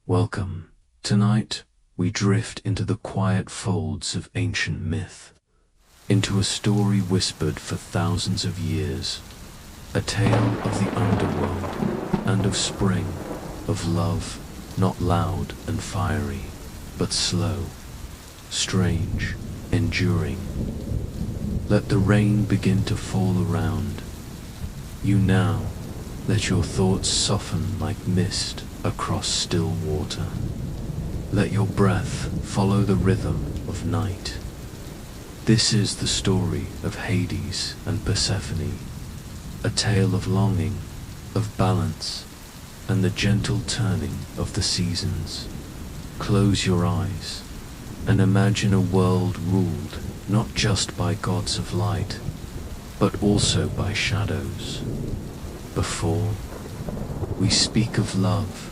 Welcome. Tonight, we drift into the quiet folds of ancient myth, into a story whispered for thousands of years, a tale of the underworld and of spring, of love, not loud and fiery, but slow, strange, enduring. Let the rain begin to fall around you now. Let your thoughts soften like mist across still water. Let your breath follow the rhythm of night. This is the story of Hades and Persephone, a tale of longing, of balance, and the gentle turning of the seasons. Close your eyes and imagine a world ruled not just by gods of light, but also by shadows. Before we speak of love,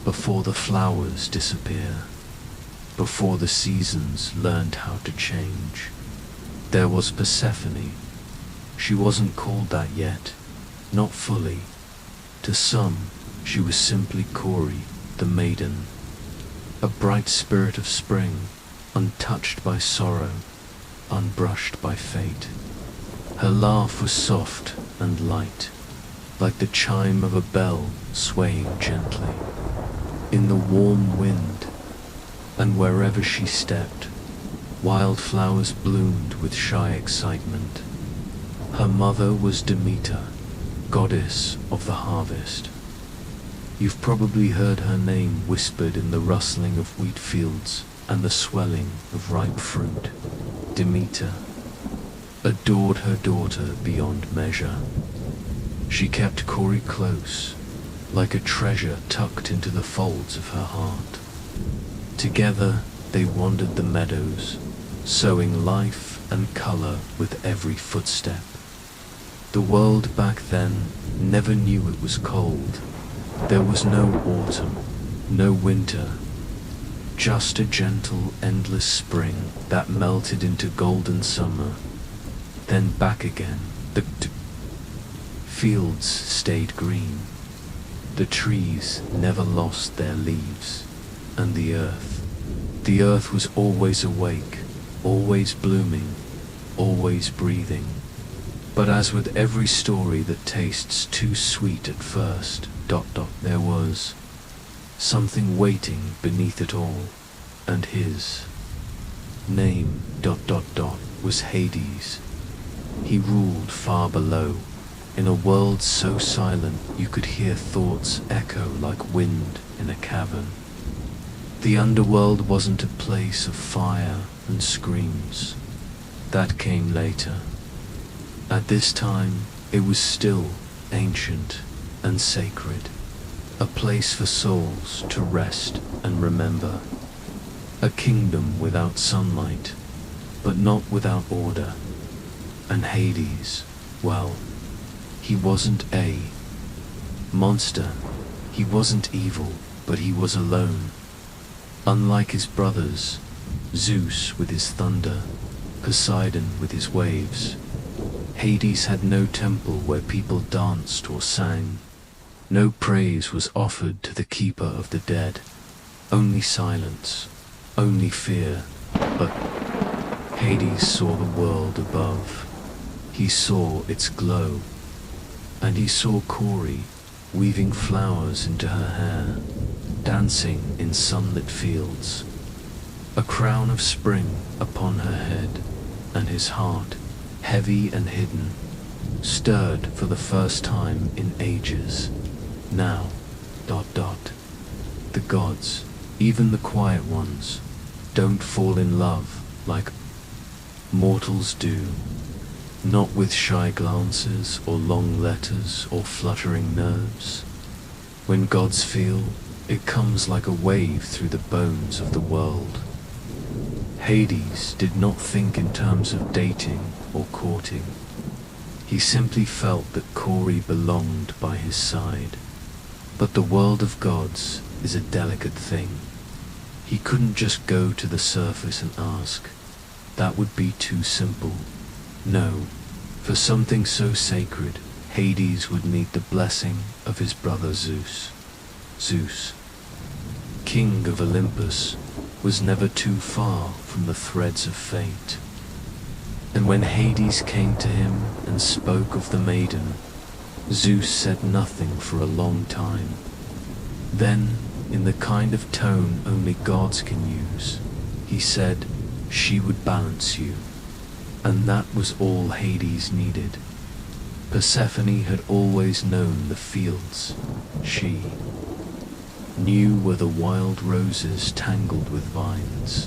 before the flowers disappear, before the seasons learned how to change, there was Persephone. She wasn't called that yet, not fully. To some, she was simply Kori, the maiden, a bright spirit of spring, untouched by sorrow, unbrushed by fate. Her laugh was soft and light, like the chime of a bell swaying gently in the warm wind, and wherever she stepped, wildflowers bloomed with shy excitement. Her mother was Demeter, goddess of the harvest. You've probably heard her name whispered in the rustling of wheat fields and the swelling of ripe fruit. Demeter adored her daughter beyond measure. She kept Kori close, like a treasure tucked into the folds of her heart. Together they wandered the meadows, sowing life and color with every footstep. The world back then never knew it was cold. There was no autumn, no winter, just a gentle, endless spring that melted into golden summer, then back again. The fields stayed green. The trees never lost their leaves. And the earth was always awake, always blooming, always breathing. But as with every story that tastes too sweet at first, there was something waiting beneath it all, and his name, was Hades. He ruled far below, in a world so silent you could hear thoughts echo like wind in a cavern. The underworld wasn't a place of fire and screams. That came later. At this time, it was still ancient and sacred, a place for souls to rest and remember. A kingdom without sunlight, but not without order. And Hades, well, he wasn't a monster. He wasn't evil, but he was alone. Unlike his brothers, Zeus with his thunder, Poseidon with his waves, Hades had no temple where people danced or sang. No praise was offered to the keeper of the dead. Only silence, only fear. But Hades saw the world above. He saw its glow. And he saw Kori weaving flowers into her hair, dancing in sunlit fields, a crown of spring upon her head, and his heart, heavy and hidden, stirred for the first time in ages. Now, the gods, even the quiet ones, don't fall in love like mortals do. Not with shy glances or long letters or fluttering nerves. When gods feel, it comes like a wave through the bones of the world. Hades did not think in terms of dating or courting. He simply felt that Kori belonged by his side. But the world of gods is a delicate thing. He couldn't just go to the surface and ask. That would be too simple. No, for something so sacred, Hades would need the blessing of his brother Zeus. Zeus, king of Olympus, was never too far from the threads of fate. And when Hades came to him and spoke of the maiden, Zeus said nothing for a long time. Then, in the kind of tone only gods can use, he said she would balance you. And that was all Hades needed. Persephone had always known the fields. She knew where the wild roses tangled with vines.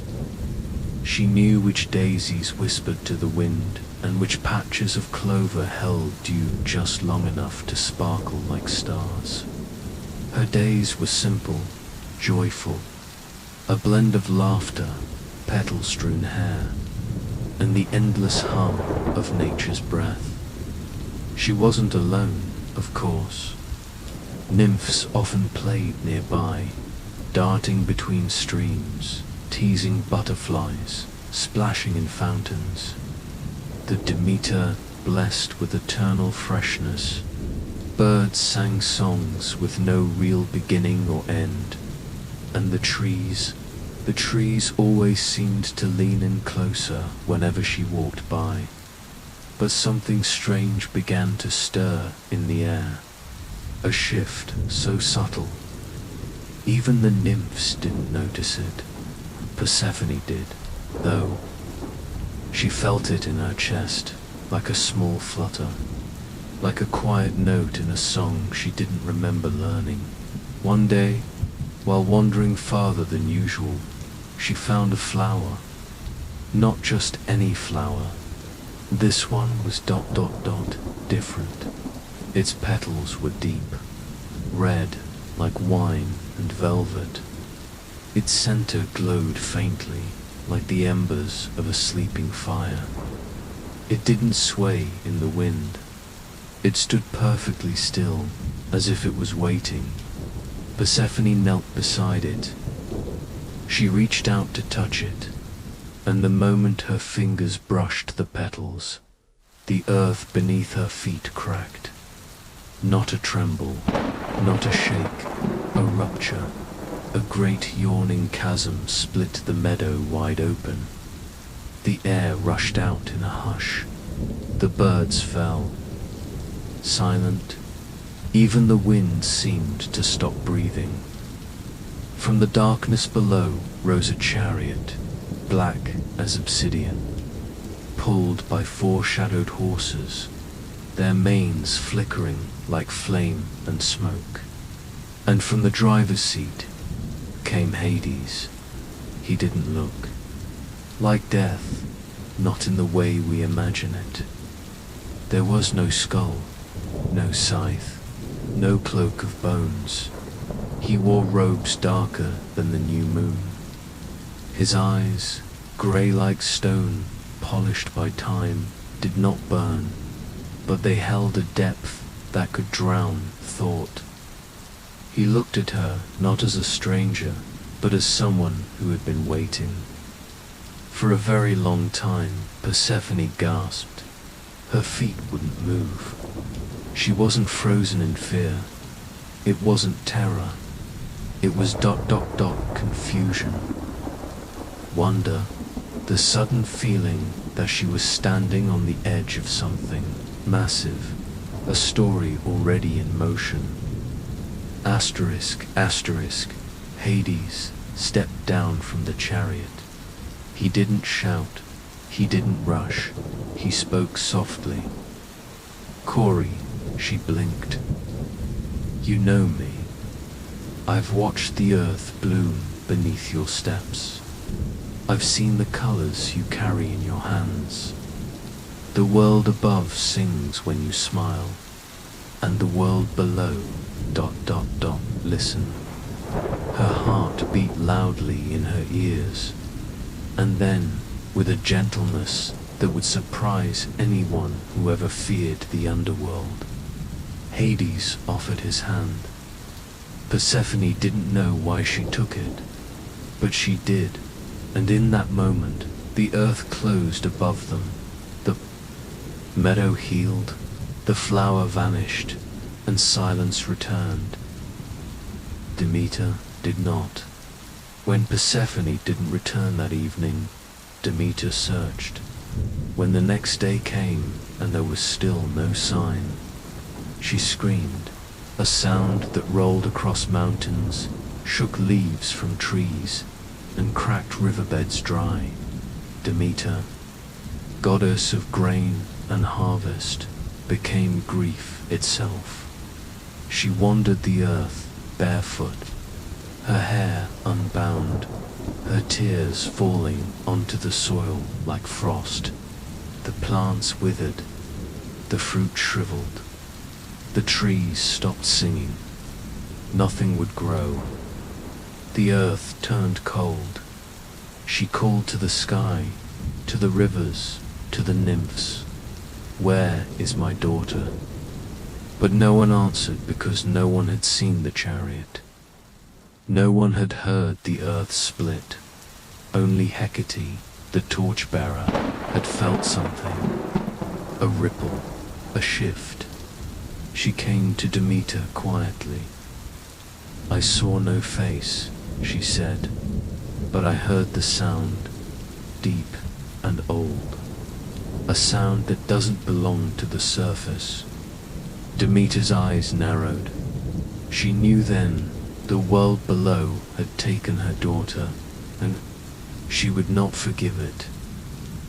She knew which daisies whispered to the wind, and which patches of clover held dew just long enough to sparkle like stars. Her days were simple, joyful, a blend of laughter, petal-strewn hair, and the endless hum of nature's breath. She wasn't alone, of course. Nymphs often played nearby, darting between streams, teasing butterflies, splashing in fountains. The Demeter blessed with eternal freshness. Birds sang songs with no real beginning or end. And the trees always seemed to lean in closer whenever she walked by. But something strange began to stir in the air. A shift so subtle. Even the nymphs didn't notice it. Persephone did, though. She felt it in her chest, like a small flutter, like a quiet note in a song she didn't remember learning. One day, while wandering farther than usual, she found a flower. Not just any flower. This one was ... different. Its petals were deep, red like wine and velvet. Its center glowed faintly, like the embers of a sleeping fire. It didn't sway in the wind. It stood perfectly still, as if it was waiting. Persephone knelt beside it. She reached out to touch it, and the moment her fingers brushed the petals, the earth beneath her feet cracked. Not a tremble, not a shake, a rupture. A great yawning chasm split the meadow wide open. The air rushed out in a hush. The birds fell. Silent. Even the wind seemed to stop breathing. From the darkness below rose a chariot, black as obsidian, pulled by four-shadowed horses, their manes flickering like flame and smoke. And from the driver's seat came Hades. He didn't look like death, not in the way we imagine it. There was no skull, no scythe, no cloak of bones. He wore robes darker than the new moon. His eyes, grey like stone, polished by time, did not burn, but they held a depth that could drown thought. He looked at her not as a stranger, but as someone who had been waiting. For a very long time, Persephone gasped. Her feet wouldn't move. She wasn't frozen in fear. It wasn't terror. It was ... confusion. Wonder, the sudden feeling that she was standing on the edge of something massive, a story already in motion. Asterisk, asterisk, Hades stepped down from the chariot. He didn't shout, he didn't rush, he spoke softly. Corey, she blinked. You know me. I've watched the earth bloom beneath your steps. I've seen the colors you carry in your hands. The world above sings when you smile, and the world below ... Listen. Her heart beat loudly in her ears, and then, with a gentleness that would surprise anyone who ever feared the underworld, Hades offered his hand. Persephone didn't know why she took it, but she did, and in that moment, the earth closed above them. The meadow healed, the flower vanished, and silence returned. Demeter did not. When Persephone didn't return that evening, Demeter searched. When the next day came and there was still no sign, she screamed, a sound that rolled across mountains, shook leaves from trees, and cracked riverbeds dry. Demeter, goddess of grain and harvest, became grief itself. She wandered the earth barefoot, her hair unbound, her tears falling onto the soil like frost. The plants withered, the fruit shriveled, the trees stopped singing. Nothing would grow. The earth turned cold. She called to the sky, to the rivers, to the nymphs, "Where is my daughter?" But no one answered because no one had seen the chariot. No one had heard the earth split. Only Hecate, the torchbearer, had felt something. A ripple, a shift. She came to Demeter quietly. "I saw no face," she said, "but I heard the sound, deep and old. A sound that doesn't belong to the surface." Demeter's eyes narrowed. She knew then the world below had taken her daughter, and she would not forgive it.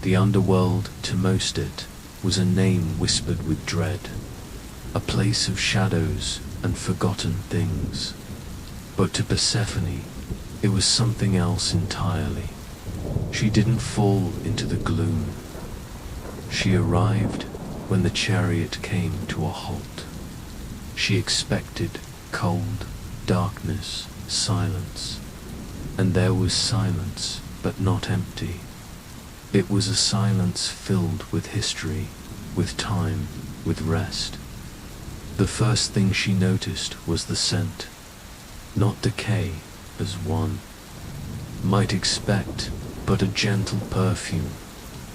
The underworld, to most it, was a name whispered with dread, a place of shadows and forgotten things. But to Persephone, it was something else entirely. She didn't fall into the gloom. She arrived when the chariot came to a halt. She expected cold, darkness, silence. And there was silence, but not empty. It was a silence filled with history, with time, with rest. The first thing she noticed was the scent, not decay, as one might expect, but a gentle perfume,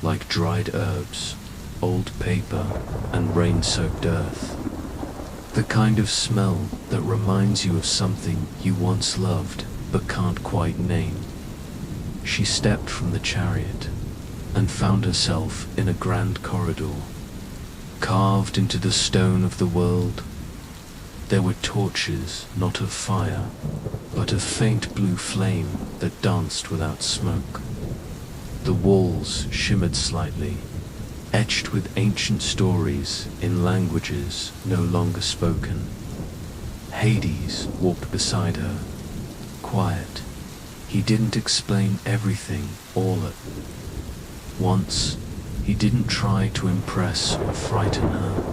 like dried herbs, old paper, and rain-soaked earth. The kind of smell that reminds you of something you once loved but can't quite name. She stepped from the chariot and found herself in a grand corridor, carved into the stone of the world. There were torches, not of fire, but of faint blue flame that danced without smoke. The walls shimmered slightly, etched with ancient stories in languages no longer spoken. Hades walked beside her, quiet. He didn't explain everything all at once. He didn't try to impress or frighten her.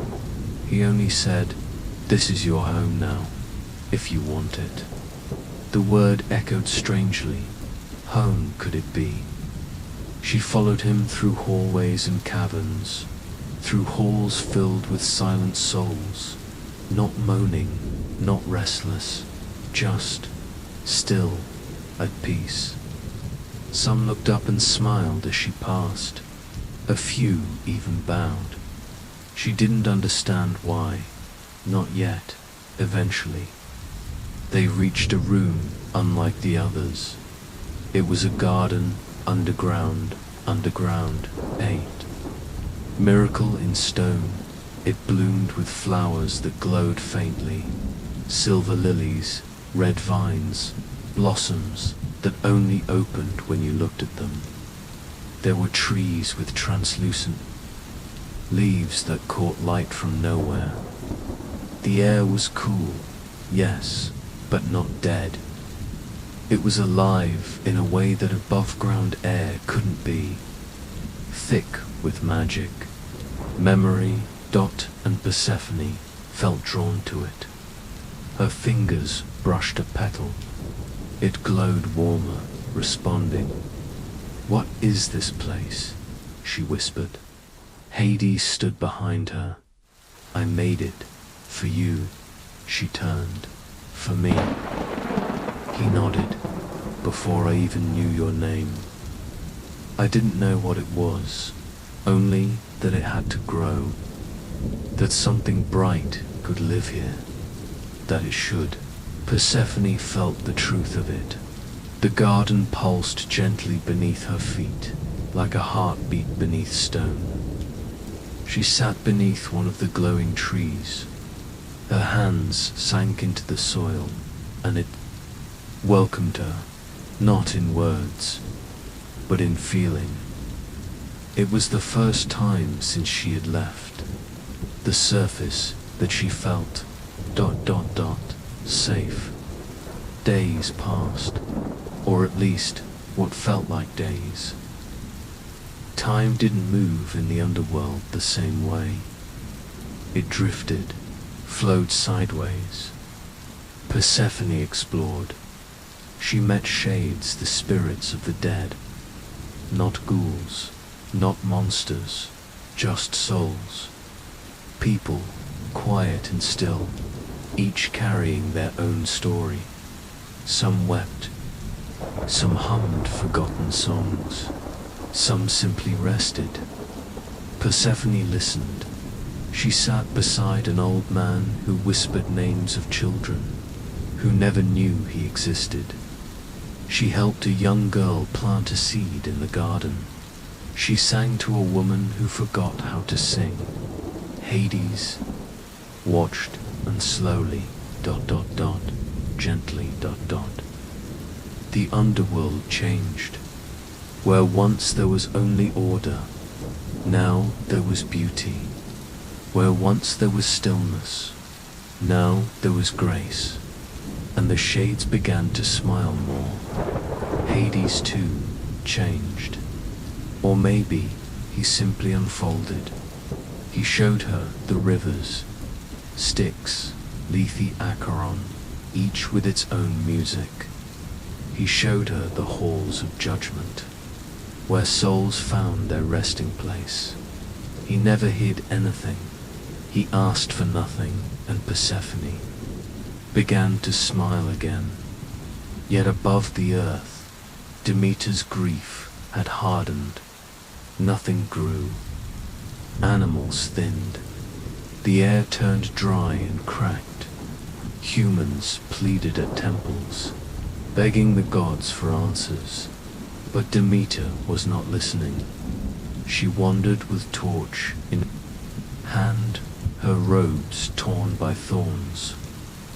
He only said, "This is your home now, if you want it." The word echoed strangely. Home, could it be? She followed him through hallways and caverns, through halls filled with silent souls, not moaning, not restless, just still, at peace. Some looked up and smiled as she passed. A few even bowed. She didn't understand why. Not yet. Eventually. They reached a room unlike the others. It was a garden, underground, 8. Miracle in stone, it bloomed with flowers that glowed faintly. Silver lilies, red vines, blossoms that only opened when you looked at them. There were trees with translucent leaves that caught light from nowhere. The air was cool, yes, but not dead. It was alive in a way that above-ground air couldn't be. Thick with magic. Memory, Dot, and Persephone felt drawn to it. Her fingers brushed a petal. It glowed warmer, responding. "What is this place?" she whispered. Hades stood behind her. "I made it. For you." She turned. "For me." He nodded. "Before I even knew your name." I didn't know what it was, only that it had to grow, that something bright could live here, that it should. Persephone felt the truth of it. The garden pulsed gently beneath her feet, like a heartbeat beneath stone. She sat beneath one of the glowing trees. Her hands sank into the soil, and it welcomed her, not in words, but in feeling. It was the first time since she had left the surface that she felt ... safe. Days passed, or at least what felt like days. Time didn't move in the underworld the same way. It drifted, flowed sideways. Persephone explored. She met shades, the spirits of the dead. Not ghouls, not monsters, just souls. People, quiet and still, each carrying their own story. Some wept, some hummed forgotten songs, some simply rested. Persephone listened. She sat beside an old man who whispered names of children, who never knew he existed. She helped a young girl plant a seed in the garden. She sang to a woman who forgot how to sing. Hades watched and slowly ... gently ... The underworld changed. Where once there was only order, now there was beauty. Where once there was stillness, now there was grace. And the shades began to smile more. Hades too changed. Or maybe he simply unfolded. He showed her the rivers, Styx, Lethe, Acheron, each with its own music. He showed her the halls of judgment, where souls found their resting place. He never hid anything. He asked for nothing, and Persephone began to smile again. Yet above the earth, Demeter's grief had hardened. Nothing grew. Animals thinned. The air turned dry and cracked. Humans pleaded at temples, begging the gods for answers. But Demeter was not listening. She wandered with torch in hand, her robes torn by thorns,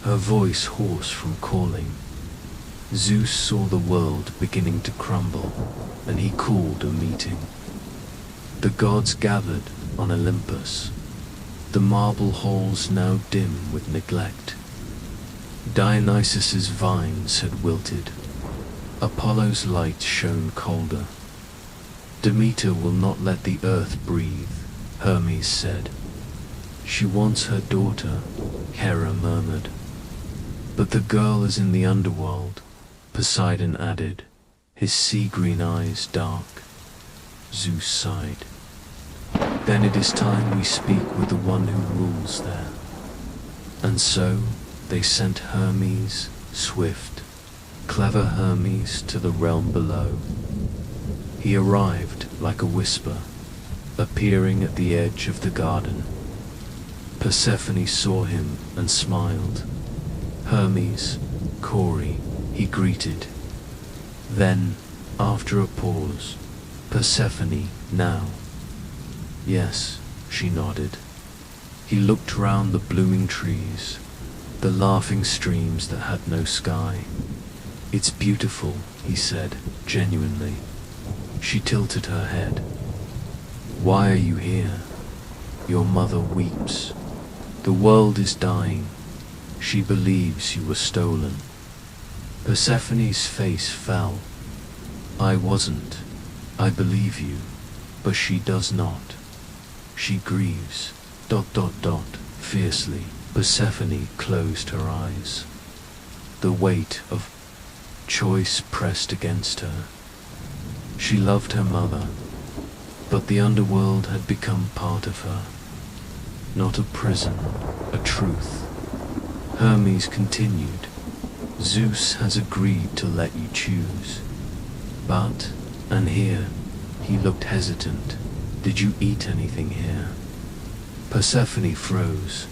her voice hoarse from calling. Zeus saw the world beginning to crumble, and he called a meeting. The gods gathered on Olympus, the marble halls now dim with neglect. Dionysus's vines had wilted. Apollo's light shone colder. Demeter will not let the earth breathe, Hermes said. She wants her daughter, Hera murmured. But the girl is in the underworld, Poseidon added, his sea-green eyes dark. Zeus sighed. Then it is time we speak with the one who rules there. And so they sent Hermes, swift, clever Hermes, to the realm below. He arrived like a whisper, appearing at the edge of the garden. Persephone saw him and smiled. Hermes, Cori, he greeted. Then, after a pause, Persephone, now. Yes, she nodded. He looked round the blooming trees, the laughing streams that had no sky. It's beautiful, he said, genuinely. She tilted her head. Why are you here? Your mother weeps. The world is dying. She believes you were stolen. Persephone's face fell. I wasn't. I believe you. But she does not. She grieves. ... Fiercely, Persephone closed her eyes. The weight of choice pressed against her. She loved her mother, but the underworld had become part of her. Not a prison, a truth. Hermes continued. Zeus has agreed to let you choose. But, and here, he looked hesitant. Did you eat anything here? Persephone froze.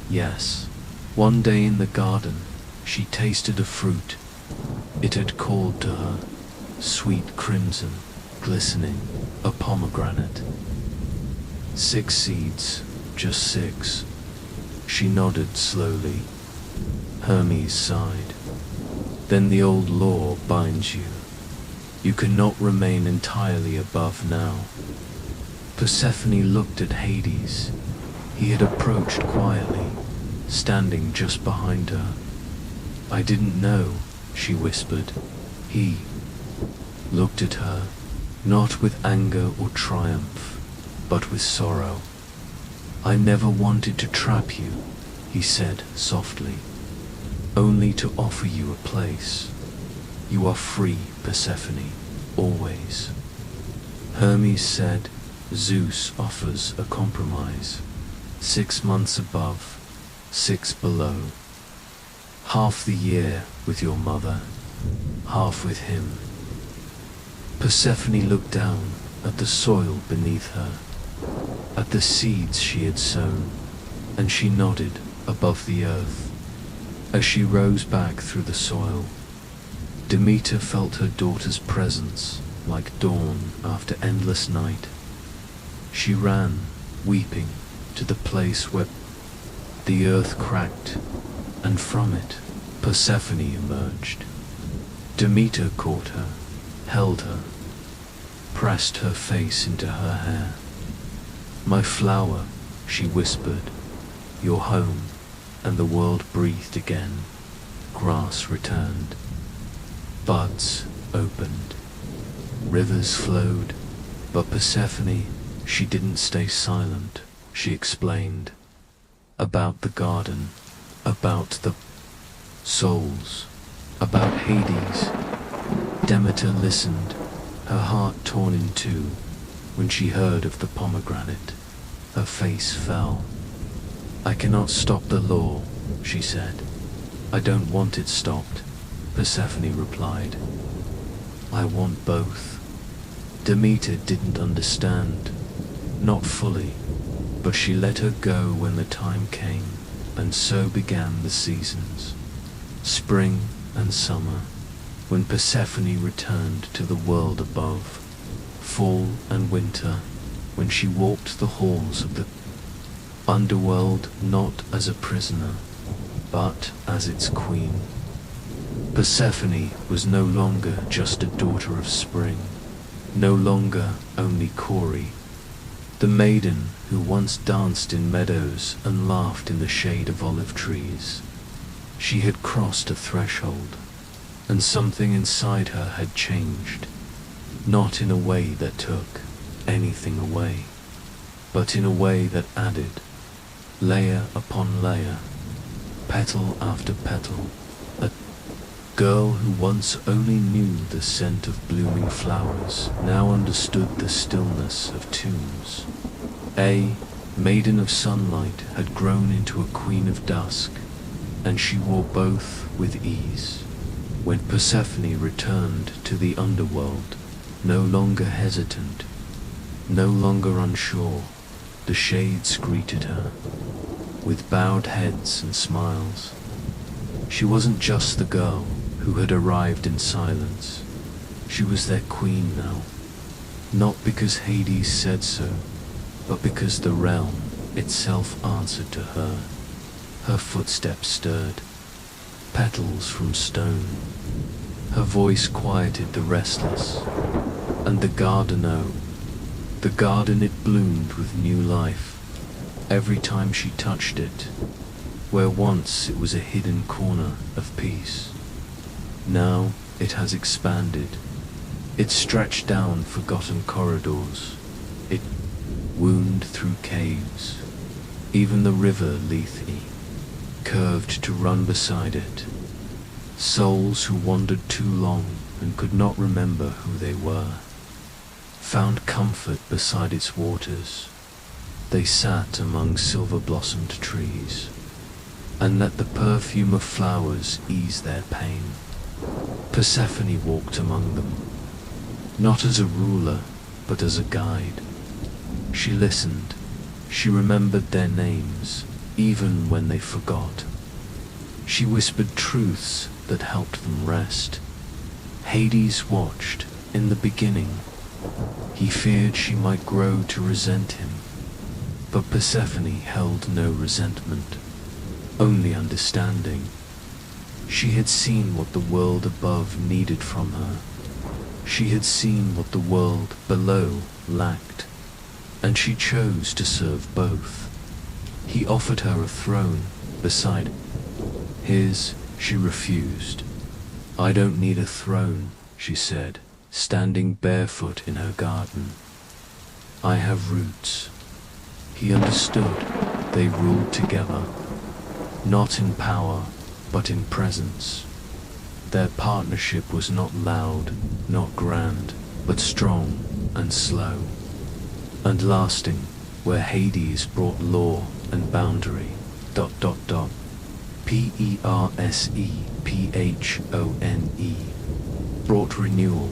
Yes. One day in the garden, she tasted a fruit. It It had called to her, sweet crimson, glistening, a pomegranate. 6 seeds, just 6. She nodded slowly. Hermes sighed. Then the old law binds you. You cannot remain entirely above now. Persephone looked at Hades. He had approached quietly, standing just behind her. I didn't know, she whispered. He looked at her, not with anger or triumph, but with sorrow. I never wanted to trap you, he said softly, only to offer you a place. You are free, Persephone, always. Hermes said, Zeus offers a compromise. 6 months above, 6 below. Half the year with your mother, half with him. Persephone looked down at the soil beneath her, at the seeds she had sown, and she nodded above the earth. As she rose back through the soil, Demeter felt her daughter's presence like dawn after endless night. She ran, weeping, to the place where the earth cracked, and from it Persephone emerged. Demeter caught her, held her, pressed her face into her hair. My flower, she whispered, your home, and the world breathed again. Grass returned. Buds opened. Rivers flowed. But Persephone, she didn't stay silent. She explained. About the garden, about the souls, about Hades. Demeter listened, her heart torn in two. When she heard of the pomegranate, her face fell. I cannot stop the law, she said. I don't want it stopped, Persephone replied. I want both. Demeter didn't understand, not fully, but she let her go when the time came, and so began the seasons. Spring and summer, when Persephone returned to the world above. Fall and winter, when she walked the halls of the Underworld not as a prisoner, but as its queen. Persephone was no longer just a daughter of spring, no longer only Cori, the maiden who once danced in meadows and laughed in the shade of olive trees. She had crossed a threshold, and something inside her had changed, not in a way that took anything away, but in a way that added, layer upon layer, petal after petal. A girl who once only knew the scent of blooming flowers now understood the stillness of tombs. A maiden of sunlight had grown into a queen of dusk, and she wore both with ease. When Persephone returned to the underworld, no longer hesitant, no longer unsure, the shades greeted her with bowed heads and smiles. She wasn't just the girl who had arrived in silence. She was their queen now, not because Hades said so, but because the realm itself answered to her. Her footsteps stirred, petals from stone. Her voice quieted the restless, and the garden, oh, the garden, it bloomed with new life. Every time she touched it, where once it was a hidden corner of peace, now it has expanded. It stretched down forgotten corridors. It wound through caves. Even the river Lethe curved to run beside it. Souls who wandered too long and could not remember who they were found comfort beside its waters. They sat among silver-blossomed trees and let the perfume of flowers ease their pain. Persephone walked among them, not as a ruler, but as a guide. She listened. She remembered their names, even when they forgot. She whispered truths that helped them rest. Hades watched. In the beginning, he feared she might grow to resent him, but Persephone held no resentment, only understanding. She had seen what the world above needed from her. She had seen what the world below lacked, and she chose to serve both. He offered her a throne beside his. She refused. "I don't need a throne," she said, standing barefoot in her garden. "I have roots." He understood. They ruled together, not in power, but in presence. Their partnership was not loud, not grand, but strong and slow, and lasting, where Hades brought law and boundary. Persephone brought renewal.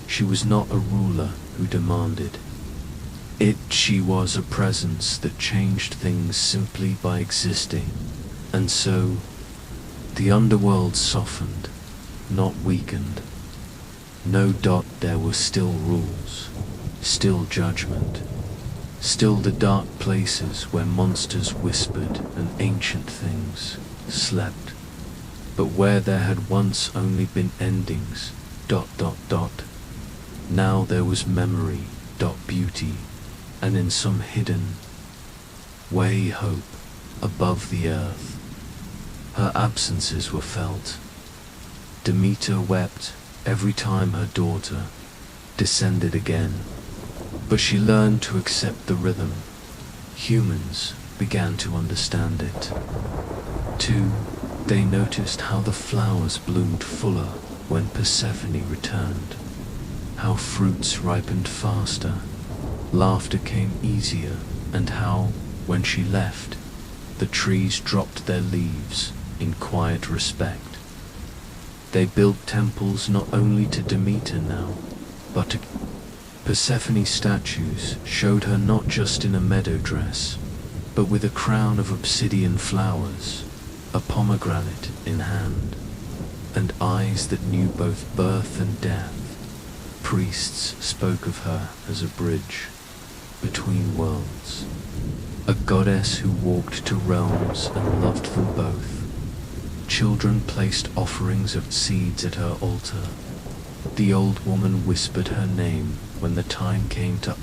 She was not a ruler who demanded it. She was a presence that changed things simply by existing. And so, the underworld softened, not weakened. No. There were still rules, still judgment, still the dark places where monsters whispered and ancient things slept. But where there had once only been endings. Now there was memory. Beauty, and in some hidden way hope above the earth. Her absences were felt. Demeter wept every time her daughter descended again, but she learned to accept the rhythm. Humans began to understand it. Too, they noticed how the flowers bloomed fuller when Persephone returned, how fruits ripened faster, laughter came easier, and how, when she left, the trees dropped their leaves in quiet respect. They built temples not only to Demeter now, but to Persephone's statues showed her not just in a meadow dress, but with a crown of obsidian flowers, a pomegranate in hand, and eyes that knew both birth and death. Priests spoke of her as a bridge between worlds, a goddess who walked to realms and loved them both. Children placed offerings of seeds at her altar. The old woman whispered her name when the time came to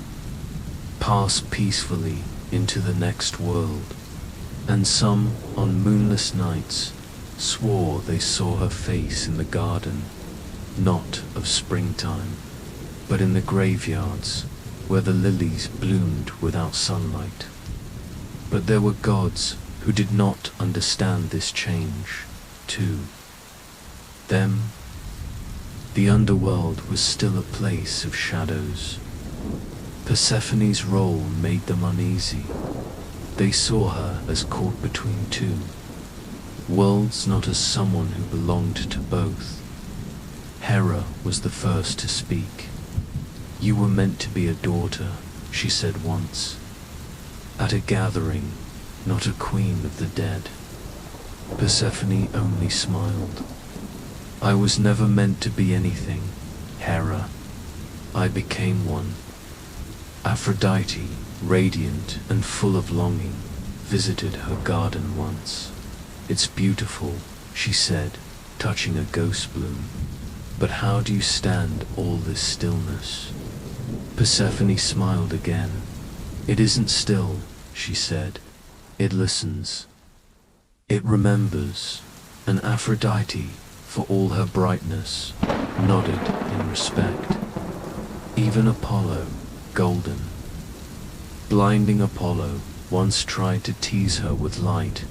pass peacefully into the next world, and some, on moonless nights, swore they saw her face in the garden, not of springtime, but in the graveyards where the lilies bloomed without sunlight. But there were gods who did not understand this change. To them, the underworld was still a place of shadows. Persephone's role made them uneasy. They saw her as caught between two worlds, not as someone who belonged to both. Hera was the first to speak. "You were meant to be a daughter," she said once, "at a gathering, not a queen of the dead." Persephone only smiled. "I was never meant to be anything, Hera. I became one." Aphrodite, radiant and full of longing, visited her garden once. "It's beautiful," she said, touching a ghost bloom. "But how do you stand all this stillness?" Persephone smiled again. "It isn't still," she said. "It listens. It remembers." And Aphrodite, for all her brightness, nodded in respect. Even Apollo, golden, blinding Apollo, once tried to tease her with light,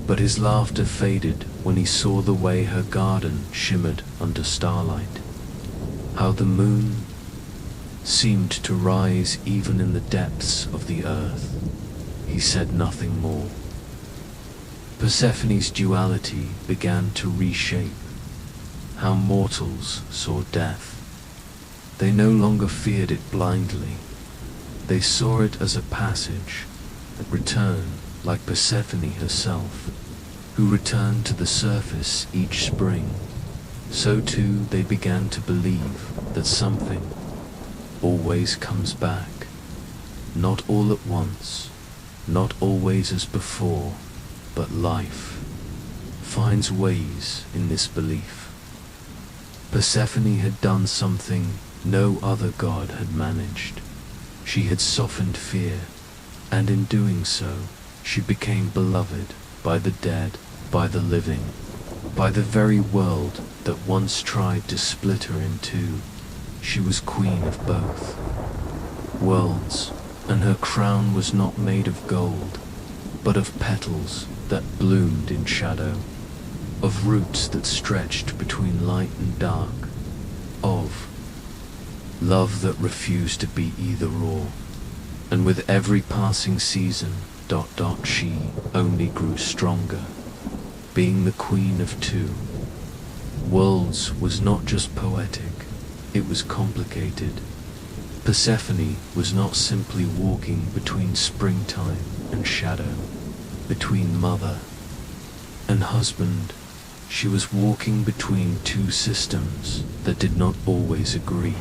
but his laughter faded when he saw the way her garden shimmered under starlight, how the moon seemed to rise even in the depths of the earth. He said nothing more. Persephone's duality began to reshape how mortals saw death. They no longer feared it blindly. They saw it as a passage, a return, like Persephone herself, who returned to the surface each spring, so too they began to believe that something always comes back, not all at once, not always as before, but life finds ways in this belief. Persephone had done something no other god had managed. She had softened fear, and in doing so, she became beloved by the dead, by the living, by the very world that once tried to split her in two. She was queen of both worlds, and her crown was not made of gold, but of petals that bloomed in shadow, of roots that stretched between light and dark, of love that refused to be either or. And with every passing season, she only grew stronger, being the queen of two worlds was not just poetic, it was complicated. Persephone was not simply walking between springtime and shadow, between mother and husband. She was walking between two systems that did not always agree.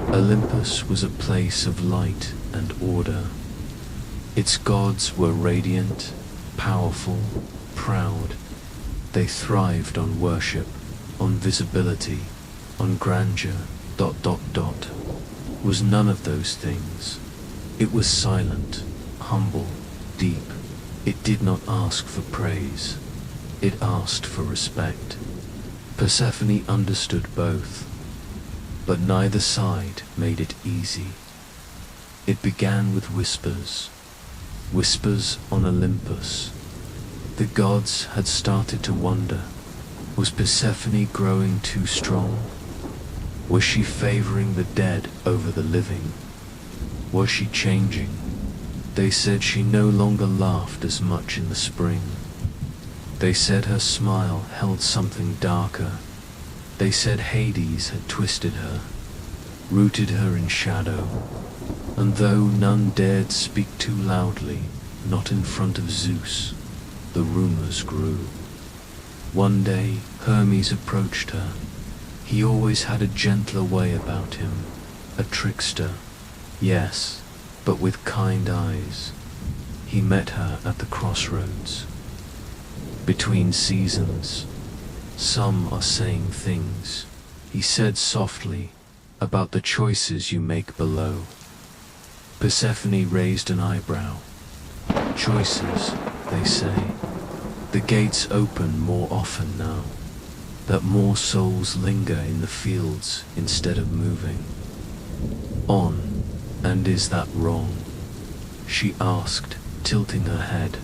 Olympus was a place of light and order. Its gods were radiant, powerful, proud. They thrived on worship, on visibility, on grandeur. Was none of those things. It was silent, humble, deep. It did not ask for praise. It asked for respect. Persephone understood both, but neither side made it easy. It began with whispers, whispers on Olympus. The gods had started to wonder, was Persephone growing too strong? Was she favoring the dead over the living? Was she changing? They said she no longer laughed as much in the spring. They said her smile held something darker. They said Hades had twisted her, rooted her in shadow. And though none dared speak too loudly, not in front of Zeus, the rumors grew. One day Hermes approached her. He always had a gentler way about him, a trickster, yes, but with kind eyes. He met her at the crossroads, between seasons. Some are saying things, he said softly, about the choices you make below. Persephone raised an eyebrow. Choices, they say. The gates open more often now, that more souls linger in the fields instead of moving on. And is that wrong? She asked, tilting her head.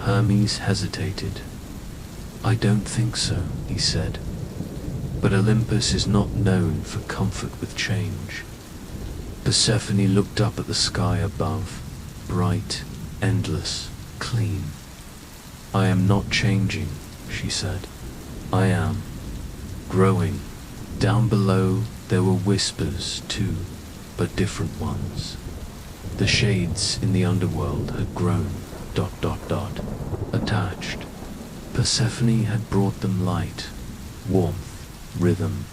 Hermes hesitated. I don't think so, he said. But Olympus is not known for comfort with change. Persephone looked up at the sky above, bright, endless, clean. I am not changing, she said. I am growing. Down below there were whispers too, but different ones. The shades in the underworld had grown, attached. Persephone had brought them light, warmth, rhythm.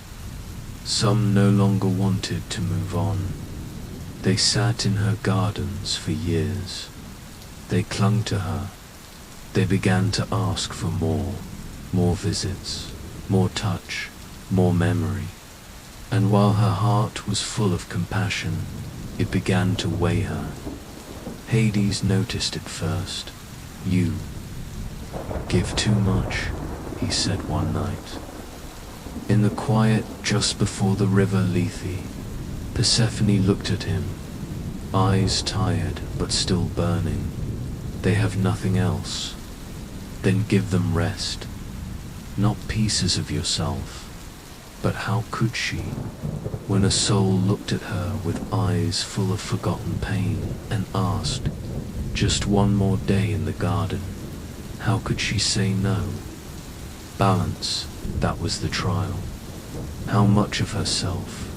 Some no longer wanted to move on. They sat in her gardens for years. They clung to her. They began to ask for more visits, more touch, more memory. And while her heart was full of compassion, it began to weigh her. Hades noticed it first. You give too much, he said one night. In the quiet just before the river Lethe, Persephone looked at him, eyes tired but still burning. They have nothing else. Then give them rest. Not pieces of yourself. But how could she, when a soul looked at her with eyes full of forgotten pain and asked, just one more day in the garden, how could she say no? Balance, that was the trial. How much of herself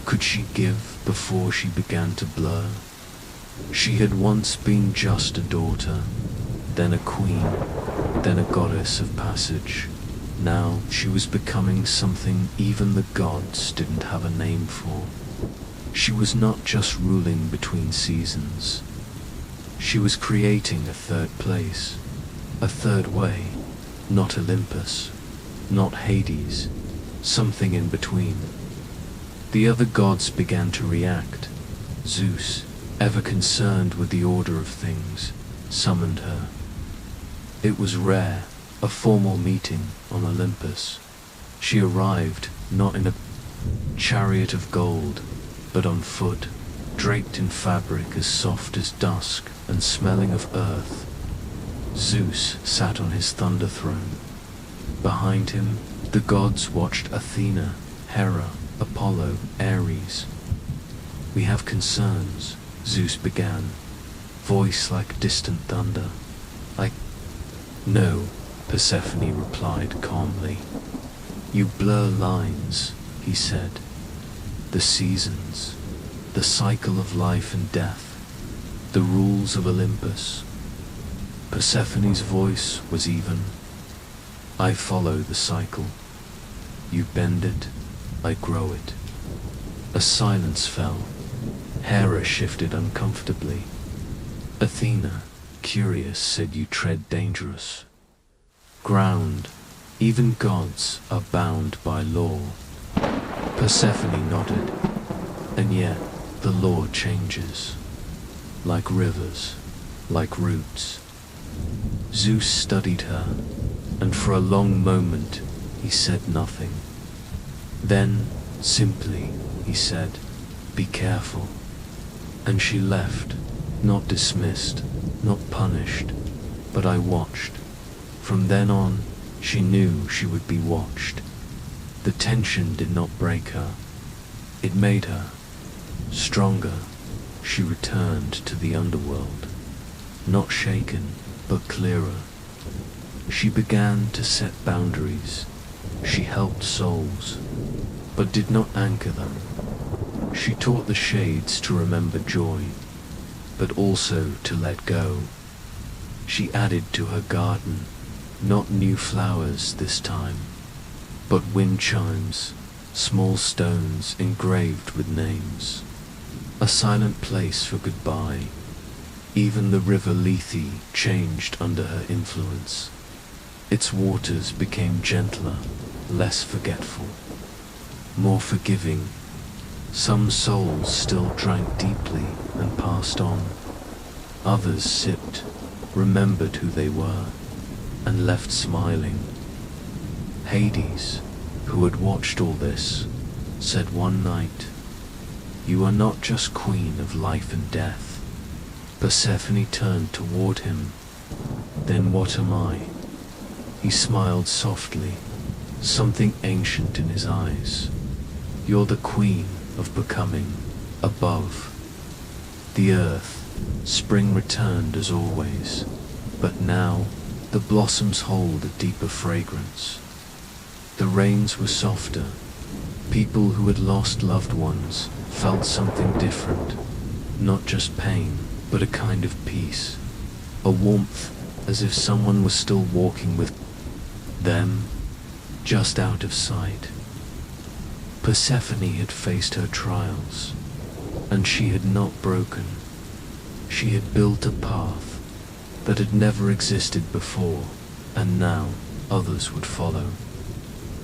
could she give before she began to blur? She had once been just a daughter, then a queen, then a goddess of passage. Now she was becoming something even the gods didn't have a name for. She was not just ruling between seasons. She was creating a third place, a third way, not Olympus, not Hades, something in between. The other gods began to react. Zeus, ever concerned with the order of things, summoned her. It was rare, a formal meeting on Olympus. She arrived not in a chariot of gold, but on foot, draped in fabric as soft as dusk and smelling of earth. Zeus sat on his thunder throne. Behind him, the gods watched Athena, Hera, Apollo, Ares. "We have concerns," Zeus began, voice like distant thunder. "No," Persephone replied calmly. "You blur lines," he said. "The seasons, the cycle of life and death, the rules of Olympus." Persephone's voice was even. "I follow the cycle. You bend it, I grow it." A silence fell. Hera shifted uncomfortably. Athena, curious, said, "You tread dangerous ground. Even gods are bound by law." Persephone nodded. "And yet the law changes, like rivers, like roots." Zeus studied her, and for a long moment he said nothing. Then, simply, he said, "Be careful." And she left, not dismissed, not punished, but I watched. From then on, she knew she would be watched. The tension did not break her. It made her stronger. She returned to the underworld, not shaken, but clearer. She began to set boundaries. She helped souls, but did not anchor them. She taught the shades to remember joy, but also to let go. She added to her garden, not new flowers this time, but wind chimes, small stones engraved with names. A silent place for goodbye. Even the river Lethe changed under her influence. Its waters became gentler, less forgetful, more forgiving. Some souls still drank deeply and passed on. Others sipped, remembered who they were, and left smiling. Hades, who had watched all this, said one night, "You are not just queen of life and death." Persephone turned toward him. "Then what am I?" He smiled softly, something ancient in his eyes. "You're the queen of becoming, above." The earth, spring returned as always, but now the blossoms hold a deeper fragrance. The rains were softer. People who had lost loved ones felt something different, not just pain, but a kind of peace, a warmth, as if someone was still walking with them, just out of sight. Persephone had faced her trials, and she had not broken. She had built a path that had never existed before, and now others would follow.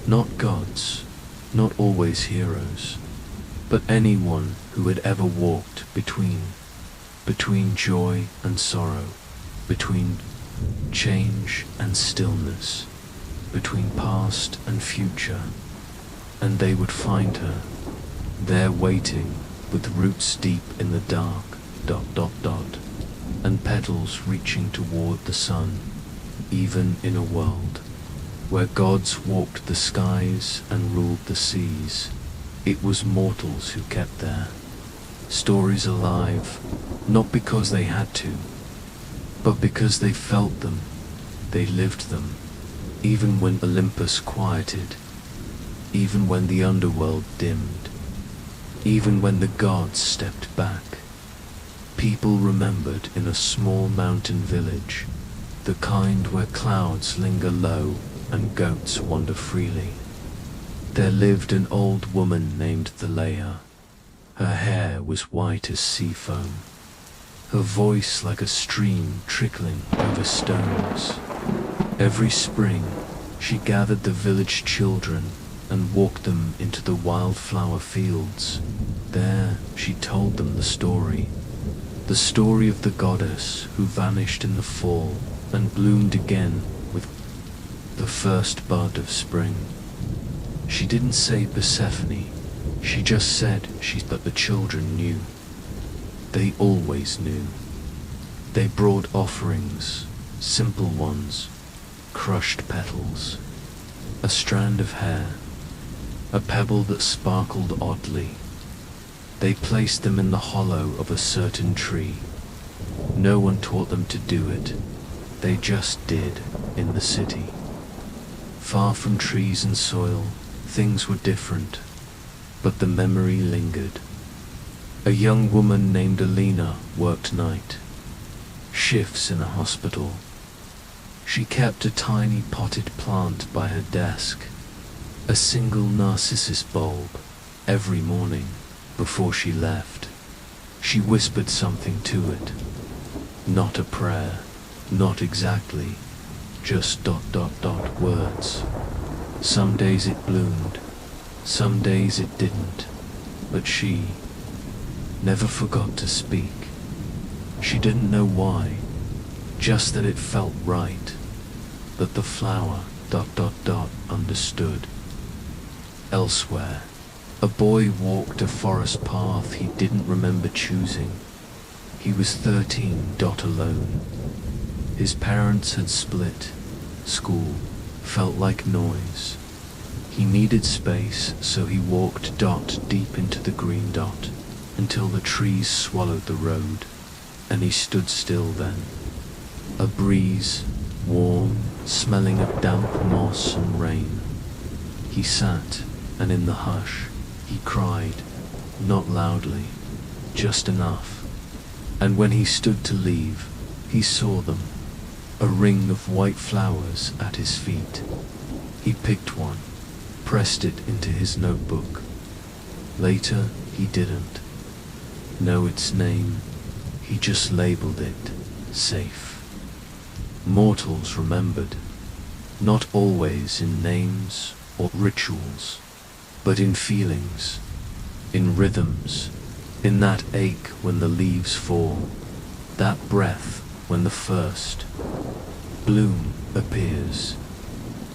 Not gods, not always heroes, but anyone who had ever walked between joy and sorrow, between change and stillness, between past and future. And they would find her, there waiting, with roots deep in the dark, ... and petals reaching toward the sun, even in a world where gods walked the skies and ruled the seas. It was mortals who kept there, stories alive, not because they had to, but because they felt them, they lived them, even when Olympus quieted, even when the underworld dimmed, even when the gods stepped back. People remembered in a small mountain village, the kind where clouds linger low and goats wander freely. There lived an old woman named Thalea. Her hair was white as sea foam, her voice like a stream trickling over stones. Every spring, she gathered the village children and walked them into the wildflower fields. There, she told them the story of the goddess who vanished in the fall and bloomed again with the first bud of spring. She didn't say Persephone, she just said but the children knew. They always knew. They brought offerings, simple ones, crushed petals, a strand of hair, a pebble that sparkled oddly. They placed them in the hollow of a certain tree. No one taught them to do it. They just did in the city. Far from trees and soil, things were different, but the memory lingered. A young woman named Alina worked night, shifts in a hospital. She kept a tiny potted plant by her desk, a single narcissus bulb, every morning before she left. She whispered something to it. Not a prayer, not exactly, just ... words. Some days it bloomed, some days it didn't, but she never forgot to speak. She didn't know why, just that it felt right, that the flower ... understood. Elsewhere, a boy walked a forest path he didn't remember choosing. He was 13, alone. His parents had split. School felt like noise. He needed space, so he walked deep into the green dot until the trees swallowed the road, and he stood still then. A breeze, warm, smelling of damp moss and rain. He sat, and in the hush, he cried, not loudly, just enough. And when he stood to leave, he saw them, a ring of white flowers at his feet. He picked one, pressed it into his notebook. Later, he didn't know its name, he just labeled it safe. Mortals remembered, not always in names or rituals, but in feelings, in rhythms, in that ache when the leaves fall, that breath when the first bloom appears.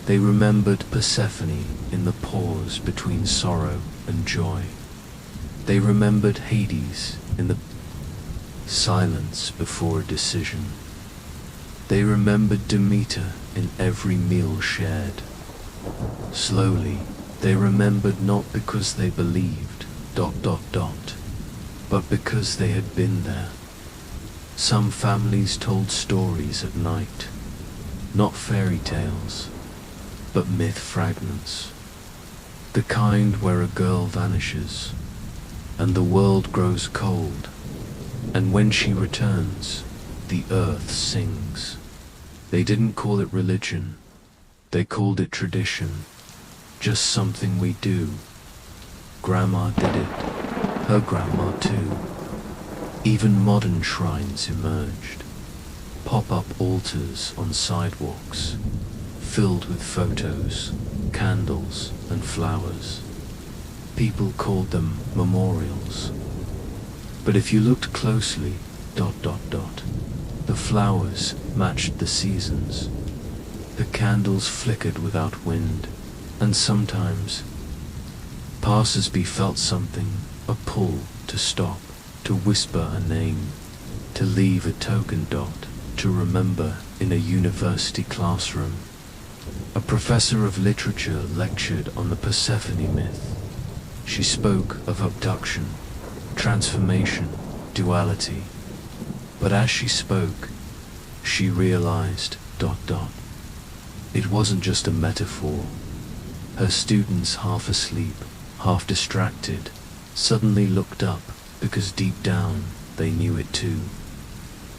They remembered Persephone in the pause between sorrow and joy. They remembered Hades in the silence before a decision. They remembered Demeter in every meal shared. Slowly, they remembered not because they believed ... but because they had been there. Some families told stories at night, not fairy tales, but myth fragments. The kind where a girl vanishes, and the world grows cold, and when she returns, the earth sings. They didn't call it religion, they called it tradition, just something we do. Grandma did it, her grandma too. Even modern shrines emerged, pop-up altars on sidewalks, filled with photos, candles, and flowers. People called them memorials. But if you looked closely, ... the flowers matched the seasons. The candles flickered without wind, and sometimes passers-by felt something, a pull to stop, to whisper a name, to leave a token ... to remember in a university classroom. A professor of literature lectured on the Persephone myth. She spoke of abduction, transformation, duality. But as she spoke, she realized ... it wasn't just a metaphor. Her students, half asleep, half distracted, suddenly looked up because deep down they knew it too.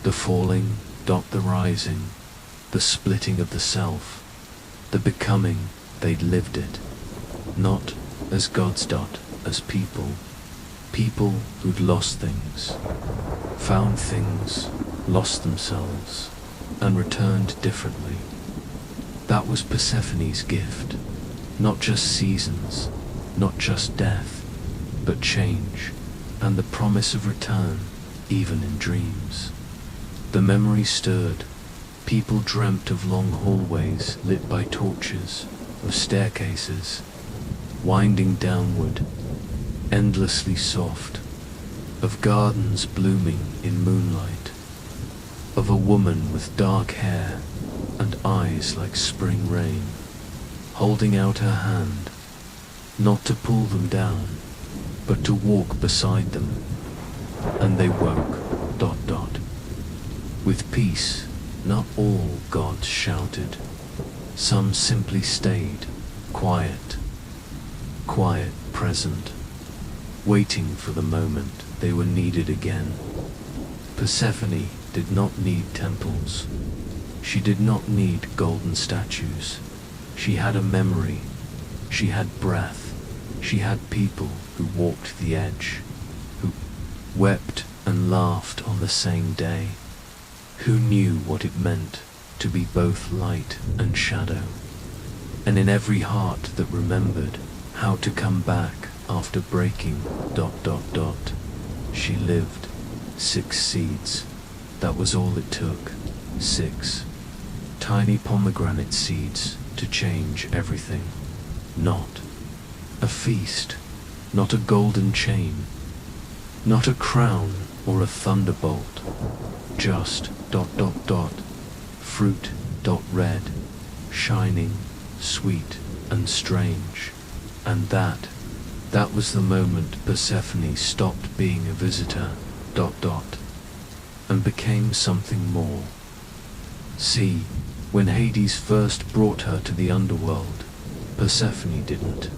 The falling, the rising, the splitting of the self, The becoming, they'd lived it. Not as gods, as people. People who'd lost things, found things, lost themselves, and returned differently. That was Persephone's gift. Not just seasons, not just death, but change, and the promise of return, even in dreams. The memory stirred. People dreamt of long hallways lit by torches, of staircases, winding downward, endlessly soft, of gardens blooming in moonlight, of a woman with dark hair and eyes like spring rain, holding out her hand, not to pull them down, but to walk beside them. And they woke, with peace. Not all gods shouted. Some simply stayed, quiet, present, waiting for the moment they were needed again. Persephone did not need temples. She did not need golden statues. She had a memory. She had breath. She had people who walked the edge, who wept and laughed on the same day, who knew what it meant to be both light and shadow, and in every heart that remembered how to come back after breaking, she lived. 6 seeds, that was all it took. 6 tiny pomegranate seeds to change everything. Not a feast, not a golden chain, not a crown or a thunderbolt, just fruit, red, shining, sweet and strange. And that was the moment Persephone stopped being a visitor, and became something more. See, when Hades first brought her to the Underworld, Persephone didn't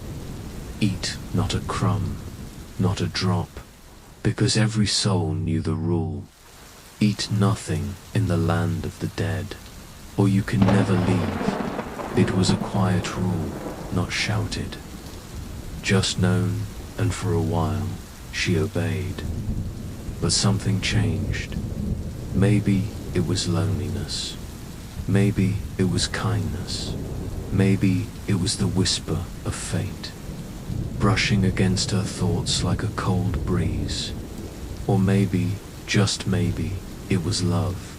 eat not a crumb, not a drop, because every soul knew the rule. Eat nothing in the land of the dead, or you can never leave. It was a quiet rule, not shouted, just known, and for a while she obeyed. But something changed. Maybe it was loneliness. Maybe it was kindness. Maybe it was the whisper of fate, brushing against her thoughts like a cold breeze. Or maybe, just maybe, it was love.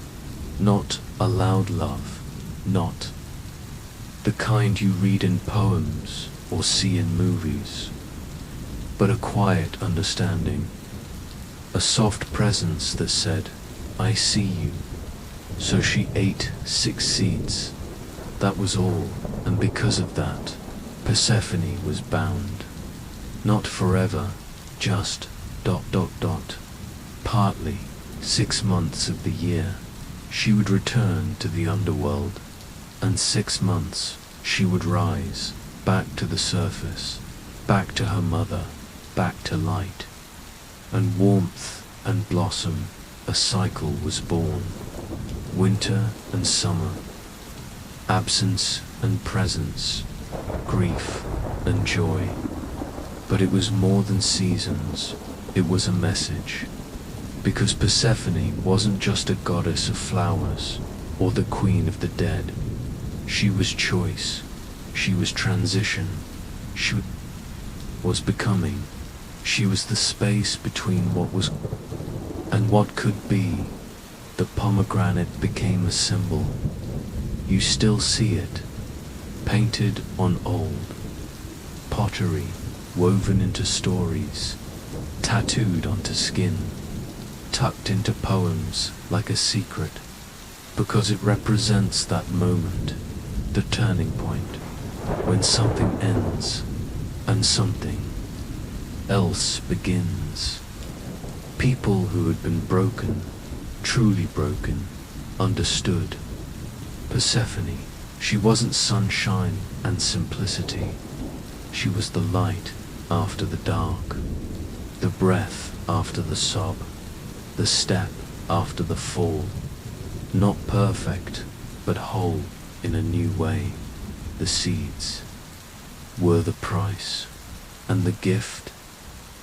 Not a loud love. Not the kind you read in poems or see in movies, but a quiet understanding. A soft presence that said, I see you. So she ate 6 seeds. That was all, and because of that, Persephone was bound. Not forever, just ... Partly, 6 months of the year, she would return to the Underworld, and 6 months she would rise, back to the surface, back to her mother, back to light. And warmth and blossom, a cycle was born. Winter and summer, absence and presence, grief and joy. But it was more than seasons, it was a message. Because Persephone wasn't just a goddess of flowers, or the queen of the dead. She was choice, she was transition, she was becoming. She was the space between what was and what could be. The pomegranate became a symbol. You still see it, painted on old pottery, woven into stories, tattooed onto skin, tucked into poems like a secret, because it represents that moment, the turning point, when something ends and something else begins. People who had been broken, truly broken, understood. Persephone, she wasn't sunshine and simplicity. She was the light after the dark, the breath after the sob, the step after the fall. Not perfect, but whole in a new way. the seeds, were the price, and the gift.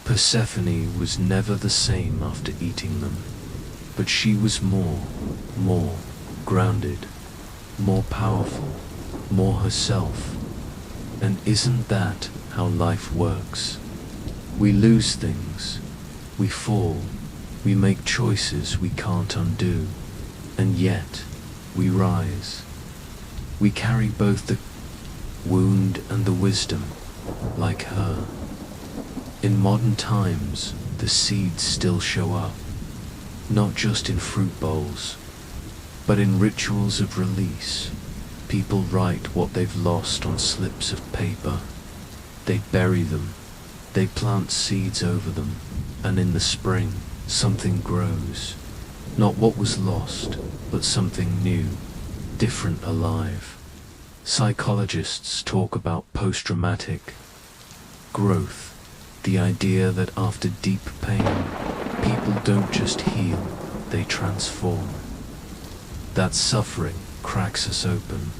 Persephone was never the same after eating them, but she was more grounded, more powerful, more herself. And isn't that how life works? We lose things, we fall, we make choices we can't undo, and yet we rise. We carry both the wound and the wisdom, like her. In modern times, the seeds still show up, not just in fruit bowls, but in rituals of release. People write what they've lost on slips of paper. They bury them, they plant seeds over them, and in the spring, something grows. Not what was lost, but something new, different, alive. Psychologists talk about post-traumatic growth, the idea that after deep pain, people don't just heal, they transform. That suffering cracks us open, ...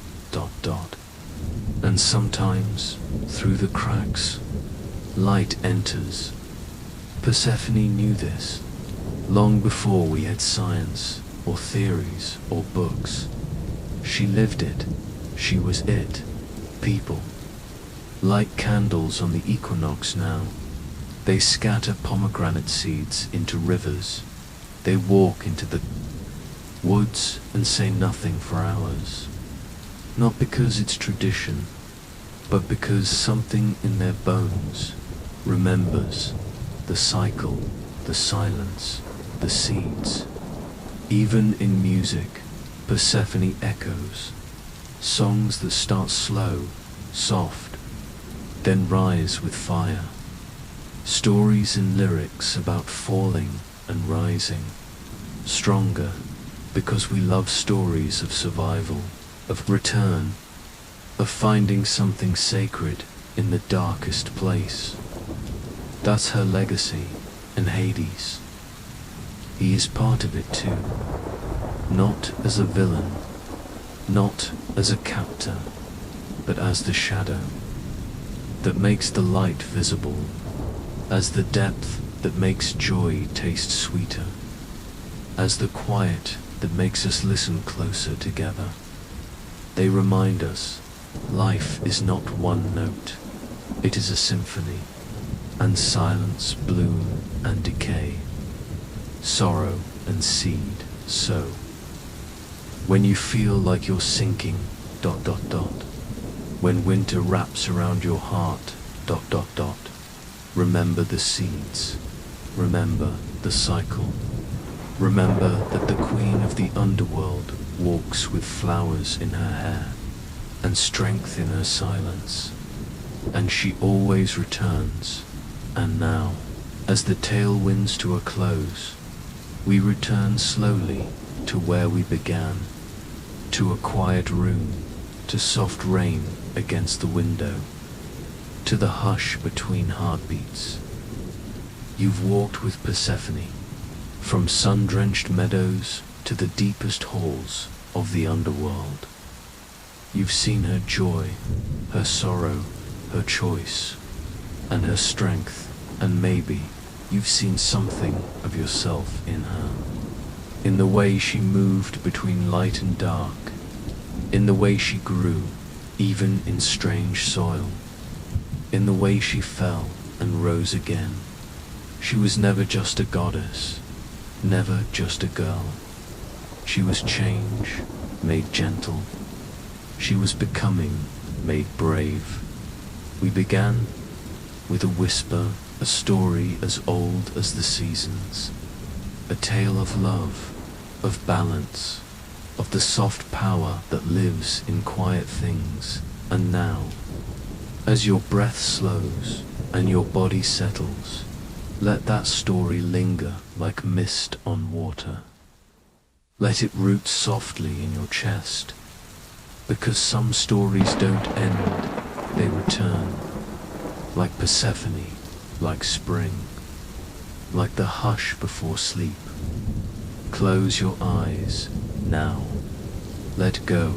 And sometimes, through the cracks, light enters. Persephone knew this, long before we had science, or theories, or books. She lived it, she was it, people. Like candles on the equinox now, they scatter pomegranate seeds into rivers. They walk into the woods and say nothing for hours. Not because it's tradition, but because something in their bones remembers the cycle, the silence, the seeds. Even in music, Persephone echoes. Songs that start slow, soft, then rise with fire. Stories and lyrics about falling and rising. Stronger, because we love stories of survival, of return, of finding something sacred in the darkest place. That's her legacy, and Hades. He is part of it too, not as a villain, not as a captor, but as the shadow that makes the light visible, as the depth that makes joy taste sweeter, as the quiet that makes us listen closer together. They remind us, life is not one note, it is a symphony, and silence, bloom, and decay, sorrow and seed sow. When you feel like you're sinking, ... when winter wraps around your heart, ... remember the seeds, remember the cycle. Remember that the queen of the underworld walks with flowers in her hair and strength in her silence, and she always returns. And now, as the tale winds to a close, we return slowly to where we began, to a quiet room, to soft rain against the window, to the hush between heartbeats. You've walked with Persephone, from sun-drenched meadows to the deepest halls of the underworld. You've seen her joy, her sorrow, her choice, and her strength, and maybe you've seen something of yourself in her. In the way she moved between light and dark, in the way she grew, even in strange soil, in the way she fell and rose again. She was never just a goddess, never just a girl. She was change, made gentle. She was becoming, made brave. We began with a whisper, a story as old as the seasons, a tale of love, of balance, of the soft power that lives in quiet things. And now, as your breath slows and your body settles, let that story linger like mist on water. Let it root softly in your chest, because some stories don't end, they return, like Persephone, like spring, like the hush before sleep. Close your eyes now. Let go.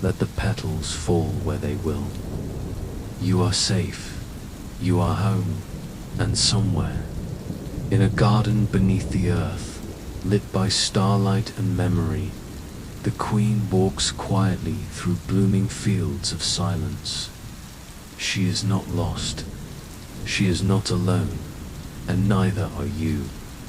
Let the petals fall where they will. You are safe, you are home, and somewhere, in a garden beneath the earth, lit by starlight and memory, the queen walks quietly through blooming fields of silence. She is not lost, she is not alone, and neither are you.